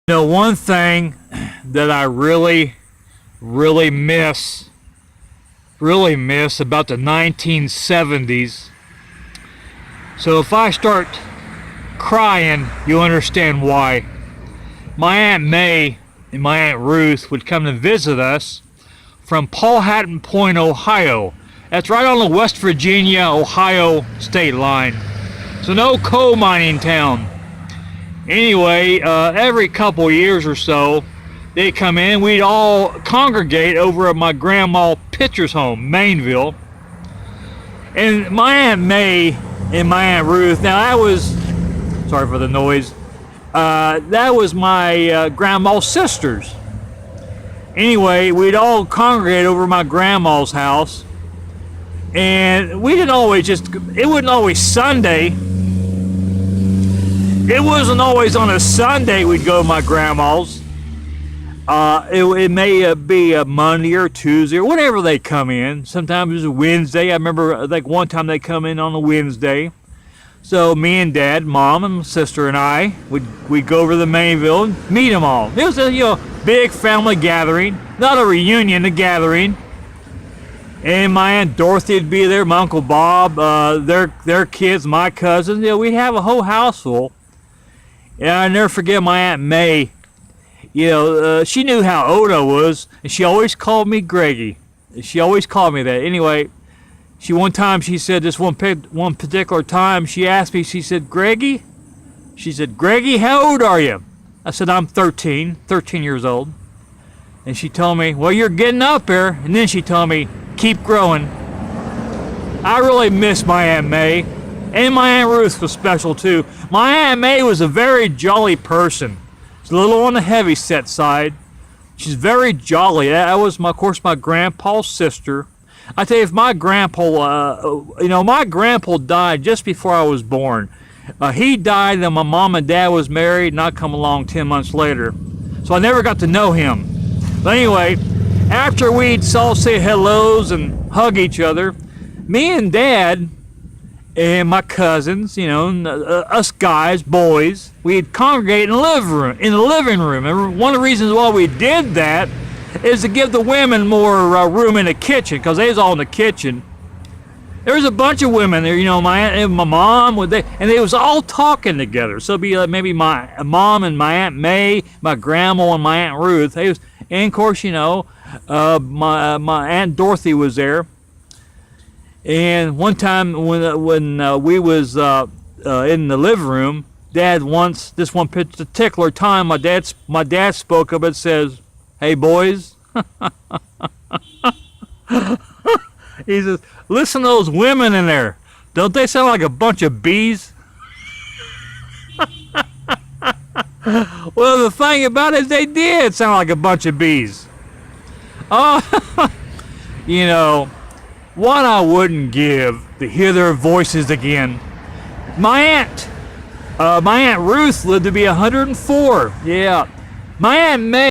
One thing that I really miss about the 1970s. So if I start crying, you'll understand why. My Aunt May and my Aunt Ruth would come to visit us from Powhatan Point, Ohio. That's right on the West Virginia-Ohio state line. So no coal mining town. Anyway, every couple years or so, they'd come in. We'd all congregate over at my grandma Pitcher's home, Mainville. And my Aunt May and my Aunt Ruth, now that was, sorry for the noise, that was my grandma's sisters. Anyway, we'd all congregate over my grandma's house. And we didn't always it wasn't always Sunday. It wasn't always on a Sunday we'd go to my grandma's. It may be a Monday or Tuesday or whenever they come in. Sometimes it was a Wednesday. I remember like one time they come in on a Wednesday. So me and Dad, Mom, and my sister and I we'd go over to the Mainville and meet them all. It was a big family gathering, not a reunion, a gathering. And my Aunt Dorothy would be there, my Uncle Bob, their kids, my cousins. We'd have a whole house full. And I never forget my Aunt May. She knew how old I was, and she always called me Greggy. She always called me that. Anyway, one time she said this one particular time, she asked me, she said, Greggy? She said, Greggy, how old are you? I said, I'm 13 years old. And she told me, well, you're getting up there. And then she told me, keep growing. I really miss my Aunt May. And my Aunt Ruth was special too. My Aunt May was a very jolly person. She's a little on the heavy set side. She's very jolly. That was, of course, my grandpa's sister. I tell you, if my grandpa, my grandpa died just before I was born. He died and my mom and dad was married and I come along 10 months later. So I never got to know him. But anyway, after we'd all say hellos and hug each other, me and Dad and my cousins, us guys, boys, we'd congregate in the living room. And one of the reasons why we did that is to give the women more room in the kitchen, because they was all in the kitchen. There was a bunch of women there, my aunt and my mom, and they was all talking together. So it'd be maybe my mom and my Aunt May, my grandma and my Aunt Ruth. And of course, my Aunt Dorothy was there. And one time when we was in the living room, Dad this one particular time, my dad spoke up and says, "Hey boys," he says, "Listen to those women in there. Don't they sound like a bunch of bees?" Well, the thing about it is they did sound like a bunch of bees. Oh, what I wouldn't give to hear their voices again. My Aunt Ruth lived to be 104. Yeah. My Aunt May